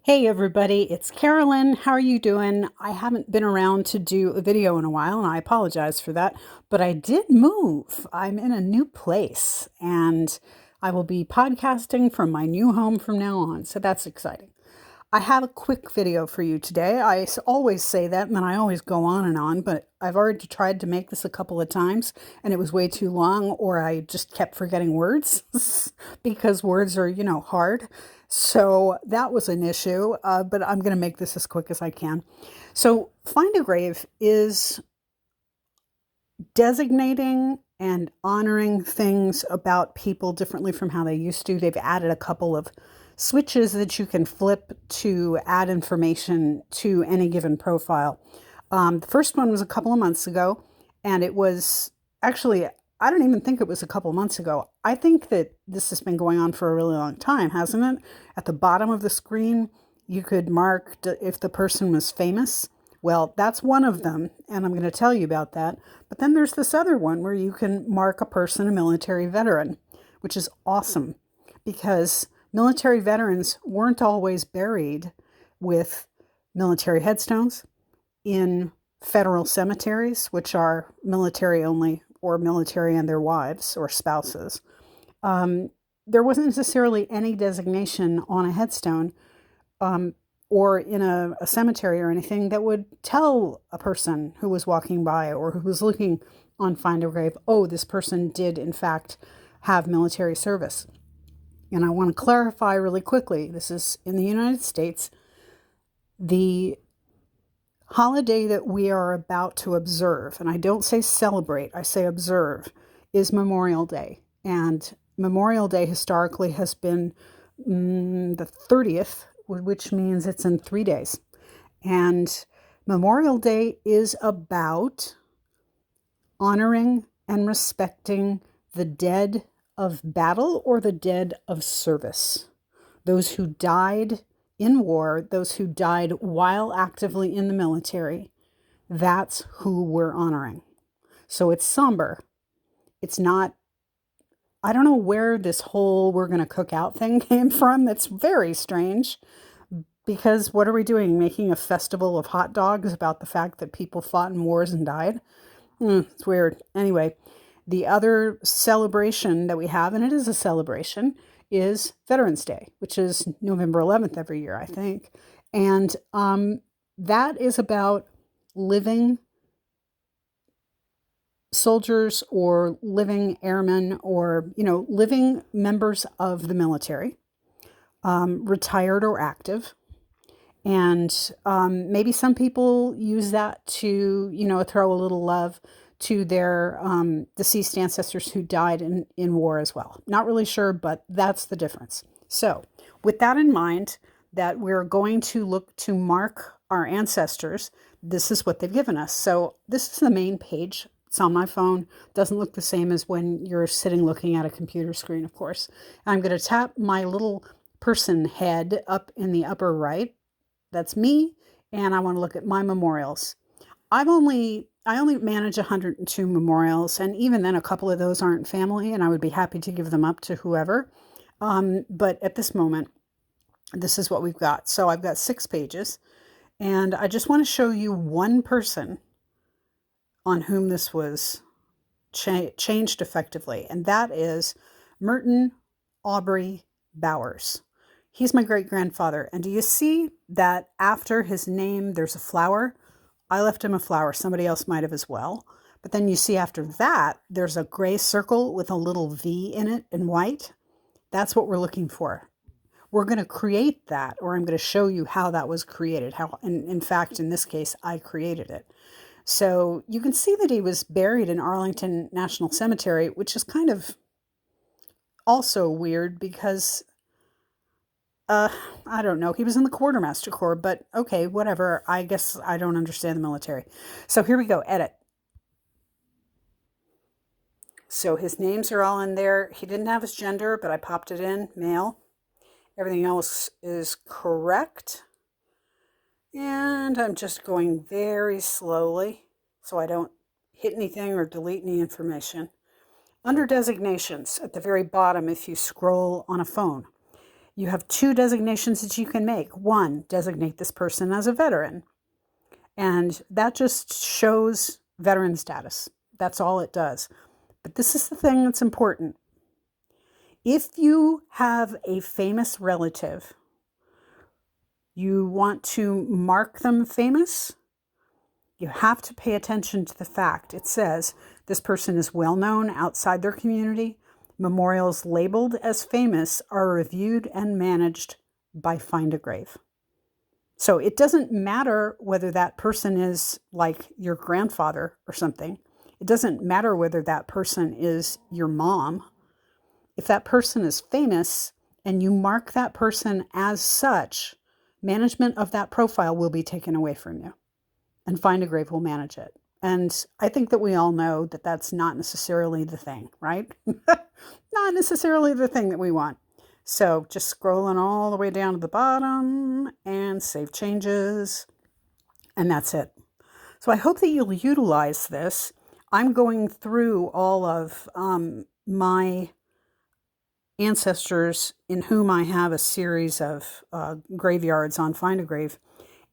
Hey everybody, it's Carolyn. How are you doing? I haven't been around to do a video in a while and I apologize for that, but I did move. I'm in a new place and I will be podcasting from my new home from now on, so that's exciting. I have a quick video for you today. Always say that and then I always go on, but I've already tried to make this a couple of times and it was way too long, or I just kept forgetting words because words are, hard. So that was an issue, but I'm going to make this as quick as I can. So Findagrave is designating and honoring things about people differently from how they used to. They've added a couple of switches that you can flip to add information to any given profile. The first one was a couple of months ago, and it was actually, I don't even think it was a couple of months ago. I think that this has been going on for a really long time, hasn't it? At the bottom of the screen, you could mark if the person was famous. Well, that's one of them, and I'm going to tell you about that. But then there's this other one where you can mark a person a military veteran, which is awesome because military veterans weren't always buried with military headstones in federal cemeteries, which are military only or military and their wives or spouses. There wasn't necessarily any designation on a headstone or in a cemetery or anything that would tell a person who was walking by or who was looking on Findagrave, oh, this person did in fact have military service. And I want to clarify really quickly, this is in the United States. The holiday that we are about to observe, and I don't say celebrate, I say observe, is Memorial Day. And Memorial Day historically has been the 30th, which means it's in 3 days. And Memorial Day is about honoring and respecting the dead of battle or the dead of service. Those who died in war, those who died while actively in the military, that's who we're honoring. So it's somber. It's not, I don't know where this whole we're going to cook out thing came from. It's very strange because what are we doing? Making a festival of hot dogs about the fact that people fought in wars and died? It's weird. Anyway, the other celebration that we have, and it is a celebration, is Veterans Day, which is November 11th every year, I think. And that is about living soldiers or living airmen or, living members of the military, retired or active. And maybe some people use that to, throw a little love to their deceased ancestors who died in war as well. Not really sure, but that's the difference. So with that in mind, that we're going to look to mark our ancestors, this is what they've given us. So this is the main page. It's on my phone. Doesn't look the same as when you're sitting looking at a computer screen, of course. I'm going to tap my little person head up in the upper right. That's me, and I want to look at my memorials. I only manage 102 memorials, and even then a couple of those aren't family, and I would be happy to give them up to whoever. But at this moment, this is what we've got. So I've got 6 pages, and I just want to show you one person on whom this was changed effectively, and that is Merton Aubrey Bowers. He's my great-grandfather. And do you see that after his name, there's a flower? I left him a flower. Somebody else might have as well. But then you see after that, there's a gray circle with a little V in it in white. That's what we're looking for. We're going to create that, or I'm going to show you how that was created. In fact, in this case, I created it. So you can see that he was buried in Arlington National Cemetery, which is kind of also weird because I don't know. He was in the Quartermaster Corps, but okay, whatever. I guess I don't understand the military. So here we go. Edit. So his names are all in there. He didn't have his gender, but I popped it in, male. Everything else is correct. And I'm just going very slowly so I don't hit anything or delete any information. Under designations, at the very bottom, if you scroll on a phone, You have two designations that you can make. One, designate this person as a veteran. And that just shows veteran status. That's all it does. But this is the thing that's important. If you have a famous relative, you want to mark them famous, you have to pay attention to the fact it says this person is well known outside their community. Memorials labeled as famous are reviewed and managed by Findagrave. So it doesn't matter whether that person is like your grandfather or something. It doesn't matter whether that person is your mom. If that person is famous and you mark that person as such, management of that profile will be taken away from you, and Findagrave will manage it. And I think that we all know that that's not necessarily the thing, right? Not necessarily the thing that we want. So just scrolling all the way down to the bottom and save changes, and that's it. So I hope that you'll utilize this. I'm going through all of my ancestors in whom I have a series of graveyards on Findagrave,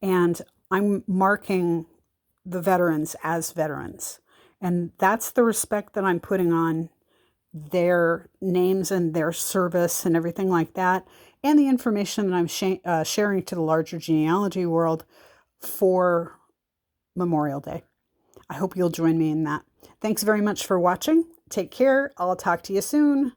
and I'm marking the veterans as veterans. And that's the respect that I'm putting on their names and their service and everything like that, and the information that I'm sharing to the larger genealogy world for Memorial Day. I hope you'll join me in that. Thanks very much for watching. Take care. I'll talk to you soon.